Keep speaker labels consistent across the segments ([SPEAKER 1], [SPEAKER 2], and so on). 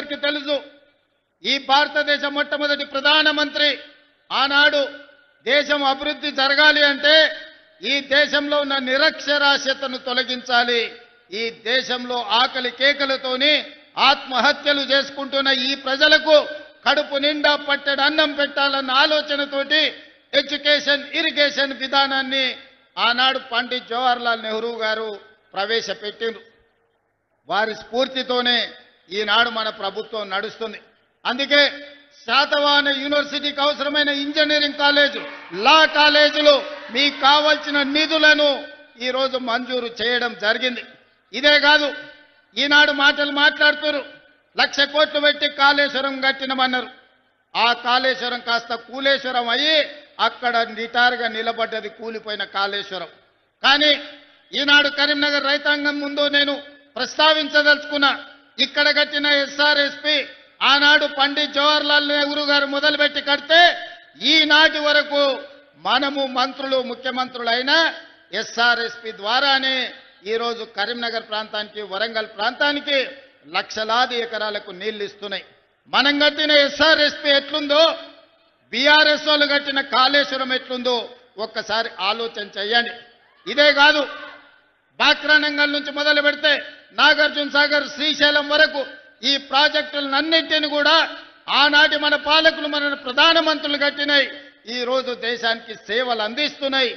[SPEAKER 1] అందరికీ తెలుసు ఈ భారతదేశ మొట్టమొదటి ప్రధానమంత్రి ఆనాడు దేశం అభివృద్ధి జరగాలి అంటే ఈ దేశంలో ఉన్న నిరక్షరాస్యతను తొలగించాలి, ఈ దేశంలో ఆకలి కేకలతోని ఆత్మహత్యలు చేసుకుంటున్న ఈ ప్రజలకు కడుపు నిండా పట్టెడు అన్నం పెట్టాలన్న ఆలోచనతోటి ఎడ్యుకేషన్ ఇరిగేషన్ విధానాన్ని ఆనాడు పండిత్ జవహర్లాల్ నెహ్రూ గారు ప్రవేశపెట్టిండ్రు. వారి స్ఫూర్తితోనే ఈనాడు మన ప్రభుత్వం నడుస్తుంది. అందుకే శాతవాహన యూనివర్సిటీకి అవసరమైన ఇంజనీరింగ్ కాలేజు, లా కాలేజీలు మీకు కావాల్సిన నిధులను ఈరోజు మంజూరు చేయడం జరిగింది. ఇదే కాదు, ఈనాడు మాటలు మాట్లాడుతారు, 1,00,000 కోట్లు పెట్టి కాళేశ్వరం కట్టినమన్నారు. ఆ కాళేశ్వరం కాస్త కూలేశ్వరం అయ్యి అక్కడ నిటారుగా నిలబడ్డది కూలిపోయిన కాళేశ్వరం. కానీ ఈనాడు కరీంనగర్ రైతాంగం ముందు నేను ప్రస్తావించదలుచుకున్నా, ఇక్కడ కట్టిన ఎస్ఆర్ఎస్పి ఆనాడు పండిత్ జవహర్లాల్ నెహ్రూ గారు మొదలుపెట్టి కడితే ఈనాటి వరకు మనము మంత్రులు ముఖ్యమంత్రులైన ఎస్ఆర్ఎస్పి ద్వారానే ఈరోజు కరీంనగర్ ప్రాంతానికి వరంగల్ ప్రాంతానికి లక్షలాది ఎకరాలకు నీళ్లు ఇస్తున్నాయి. మనం కట్టిన ఎస్ఆర్ఎస్పి ఎట్లుందో బీఆర్ఎస్ వాళ్ళు కట్టిన కాళేశ్వరం ఎట్లుందో ఒక్కసారి ఆలోచన చేయండి. ఇదే కాదు, బాక్రానంగల్ నుంచి మొదలు పెడితే నాగార్జున సాగర్ శ్రీశైలం వరకు ఈ ప్రాజెక్టులన్నింటినీ కూడా ఆనాటి మన పాలకులు మన ప్రధానమంత్రులు కట్టినాయి. ఈ రోజు దేశానికి సేవలు అందిస్తున్నాయి.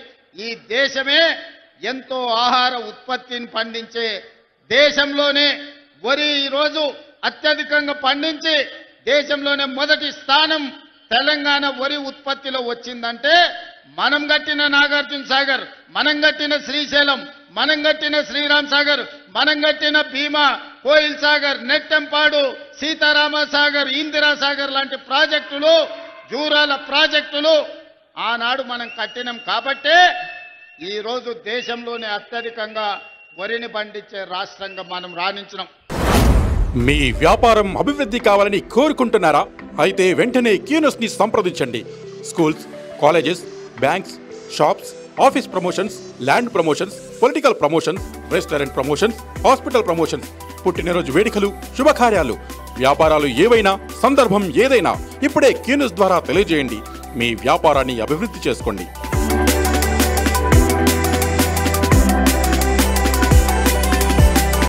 [SPEAKER 1] ఈ దేశమే ఎంతో ఆహార ఉత్పత్తిని పండించే దేశంలోనే వరి ఈరోజు అత్యధికంగా పండించి దేశంలోనే మొదటి స్థానం తెలంగాణ వరి ఉత్పత్తిలో వచ్చిందంటే మనం కట్టిన నాగార్జున సాగర్, మనం కట్టిన శ్రీశైలం, మనం కట్టిన శ్రీరామ్ సాగర్, మనం కట్టిన భీమా, కోయిల్ సాగర్, నెట్టెంపాడు, సీతారామ సాగర్, ఇందిరా సాగర్ లాంటి ప్రాజెక్టులు, జూరాల ప్రాజెక్టులు ఆనాడు మనం కట్టినాం కాబట్టే ఈరోజు దేశంలోనే అత్యధికంగా వరిని పండించే రాష్ట్రంగా మనం రాణించినాం.
[SPEAKER 2] మీ వ్యాపారం అభివృద్ధి కావాలని కోరుకుంటున్నారా? అయితే వెంటనే క్యూనస్ ని సంప్రదించండి. Schools, colleges, banks, shops, office promotions, land promotions, political promotions, restaurant promotions, hospital promotions, పుట్టినరోజు వేడుకలు, శుభకార్యాలు, వ్యాపారాలు ఏవైనా, సందర్భం ఏదైనా ఇప్పుడే క్యూనస్ ద్వారా తెలియజేయండి. మీ వ్యాపారాన్ని అభివృద్ధి చేసుకోండి.